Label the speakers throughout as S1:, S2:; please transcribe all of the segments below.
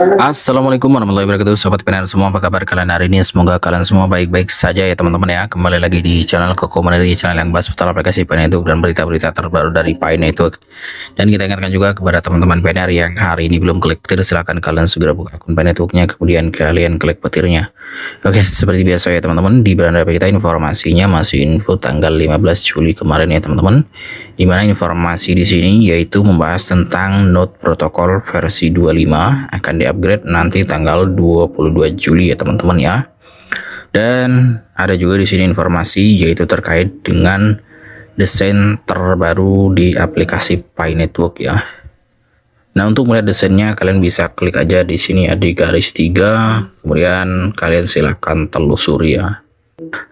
S1: Assalamualaikum warahmatullahi wabarakatuh, sobat Pinar semua, apa kabar kalian hari ini? Semoga kalian semua baik-baik saja ya teman-teman ya. Kembali lagi di channel Kokomandiri, channel yang bahas seputar aplikasi Pi Network dan berita-berita terbaru dari Pi Network. Dan kita ingatkan juga kepada teman-teman Pinar yang hari ini belum klik petir, silahkan kalian segera buka akun Pi Networknya, kemudian kalian klik petirnya. Oke, seperti biasa ya teman-teman, di beranda kita informasinya masih info tanggal 15 Juli kemarin ya teman-teman. Dimana informasi di sini yaitu membahas tentang Node Protocol versi 25 akan di-upgrade nanti tanggal 22 Juli ya teman-teman ya. Dan ada juga di sini informasi yaitu terkait dengan desain terbaru di aplikasi Pi Network ya. Nah, untuk melihat desainnya kalian bisa klik aja di sini ya, di garis 3, kemudian kalian silahkan telusuri ya.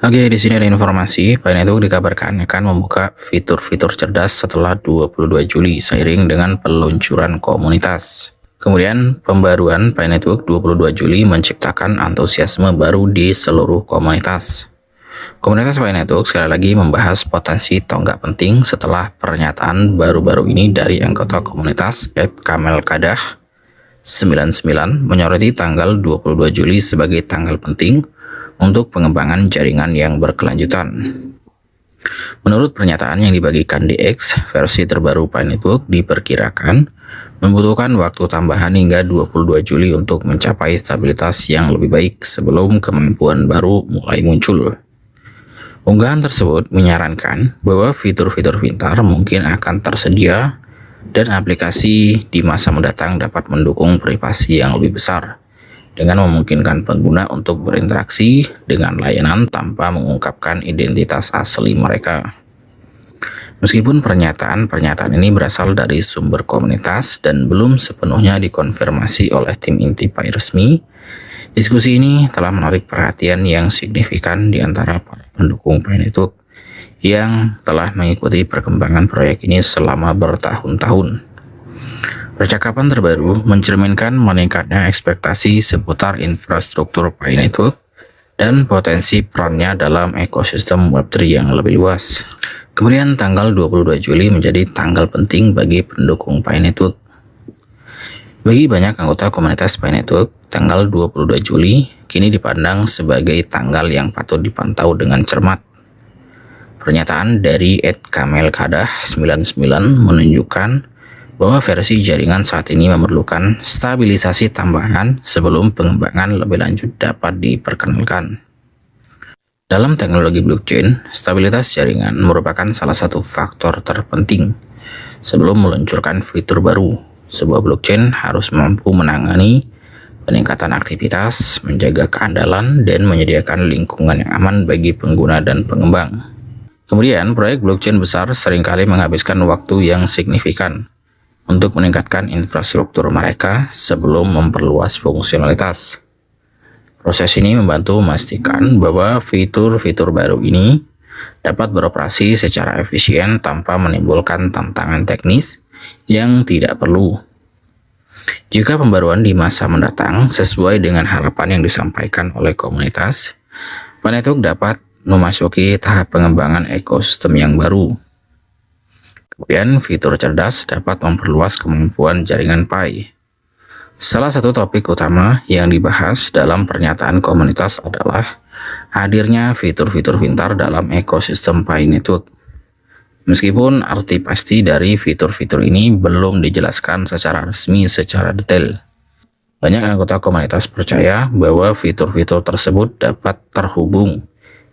S1: Oke, di sini ada informasi Pi Network dikabarkan akan membuka fitur-fitur cerdas setelah 22 Juli seiring dengan peluncuran komunitas. Kemudian pembaruan Pi Network 22 Juli menciptakan antusiasme baru di seluruh komunitas. Komunitas Pi Network sekali lagi membahas potensi tonggak penting setelah pernyataan baru-baru ini dari anggota komunitas @kamelkadah 99 menyoroti tanggal 22 Juli sebagai tanggal penting untuk pengembangan jaringan yang berkelanjutan. Menurut pernyataan yang dibagikan di X, versi terbaru Pi Network diperkirakan membutuhkan waktu tambahan hingga 22 Juli untuk mencapai stabilitas yang lebih baik sebelum kemampuan baru mulai muncul. Unggahan tersebut menyarankan bahwa fitur-fitur pintar mungkin akan tersedia dan aplikasi di masa mendatang dapat mendukung privasi yang lebih besar dengan memungkinkan pengguna untuk berinteraksi dengan layanan tanpa mengungkapkan identitas asli mereka. Meskipun pernyataan-pernyataan ini berasal dari sumber komunitas dan belum sepenuhnya dikonfirmasi oleh tim inti Pi resmi, diskusi ini telah menarik perhatian yang signifikan di antara para pendukung Pi Network yang telah mengikuti perkembangan proyek ini selama bertahun-tahun. Percakapan terbaru mencerminkan meningkatnya ekspektasi seputar infrastruktur Pi Network dan potensi perannya dalam ekosistem Web3 yang lebih luas. Kemudian tanggal 22 Juli menjadi tanggal penting bagi pendukung Pi Network. Bagi banyak anggota komunitas Pi Network, tanggal 22 Juli kini dipandang sebagai tanggal yang patut dipantau dengan cermat. Pernyataan dari @kamelkadah99 menunjukkan bahwa versi jaringan saat ini memerlukan stabilisasi tambahan sebelum pengembangan lebih lanjut dapat diperkenalkan. Dalam teknologi blockchain, stabilitas jaringan merupakan salah satu faktor terpenting. Sebelum meluncurkan fitur baru, sebuah blockchain harus mampu menangani peningkatan aktivitas, menjaga keandalan, dan menyediakan lingkungan yang aman bagi pengguna dan pengembang. Kemudian, proyek blockchain besar seringkali menghabiskan waktu yang signifikan untuk meningkatkan infrastruktur mereka sebelum memperluas fungsionalitas. Proses ini membantu memastikan bahwa fitur-fitur baru ini dapat beroperasi secara efisien tanpa menimbulkan tantangan teknis yang tidak perlu. Jika pembaruan di masa mendatang sesuai dengan harapan yang disampaikan oleh komunitas, Pi Network dapat memasuki tahap pengembangan ekosistem yang baru. Kemudian fitur cerdas dapat memperluas kemampuan jaringan Pi. Salah satu topik utama yang dibahas dalam pernyataan komunitas adalah hadirnya fitur-fitur pintar dalam ekosistem Pi Network. Meskipun arti pasti dari fitur-fitur ini belum dijelaskan secara resmi secara detail, banyak anggota komunitas percaya bahwa fitur-fitur tersebut dapat terhubung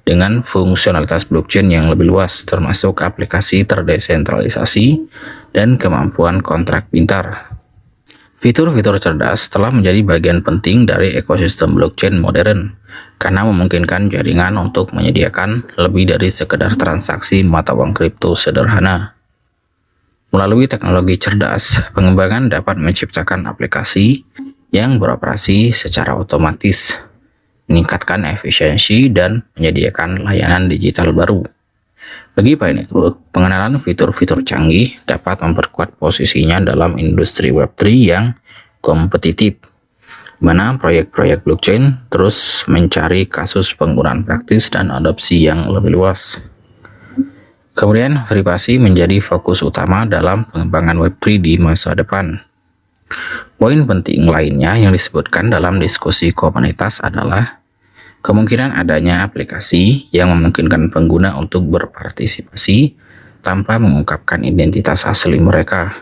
S1: dengan fungsionalitas blockchain yang lebih luas, termasuk aplikasi terdesentralisasi dan kemampuan kontrak pintar. Fitur-fitur cerdas telah menjadi bagian penting dari ekosistem blockchain modern karena memungkinkan jaringan untuk menyediakan lebih dari sekedar transaksi mata uang kripto sederhana. Melalui teknologi cerdas, pengembangan dapat menciptakan aplikasi yang beroperasi secara otomatis, meningkatkan efisiensi, dan menyediakan layanan digital baru. Bagi Pi Network, pengenalan fitur-fitur canggih dapat memperkuat posisinya dalam industri Web3 yang kompetitif, mana proyek-proyek blockchain terus mencari kasus penggunaan praktis dan adopsi yang lebih luas. Kemudian, privasi menjadi fokus utama dalam pengembangan Web3 di masa depan. Poin penting lainnya yang disebutkan dalam diskusi komunitas adalah kemungkinan adanya aplikasi yang memungkinkan pengguna untuk berpartisipasi tanpa mengungkapkan identitas asli mereka.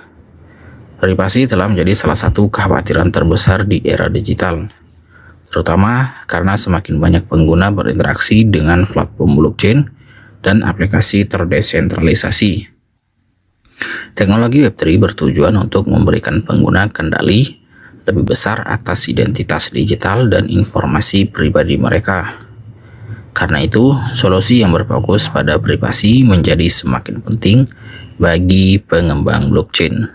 S1: Privasi telah menjadi salah satu kekhawatiran terbesar di era digital, terutama karena semakin banyak pengguna berinteraksi dengan platform blockchain dan aplikasi terdesentralisasi. Teknologi Web3 bertujuan untuk memberikan pengguna kendali lebih besar atas identitas digital dan informasi pribadi mereka. Karena itu, solusi yang berfokus pada privasi menjadi semakin penting bagi pengembang blockchain.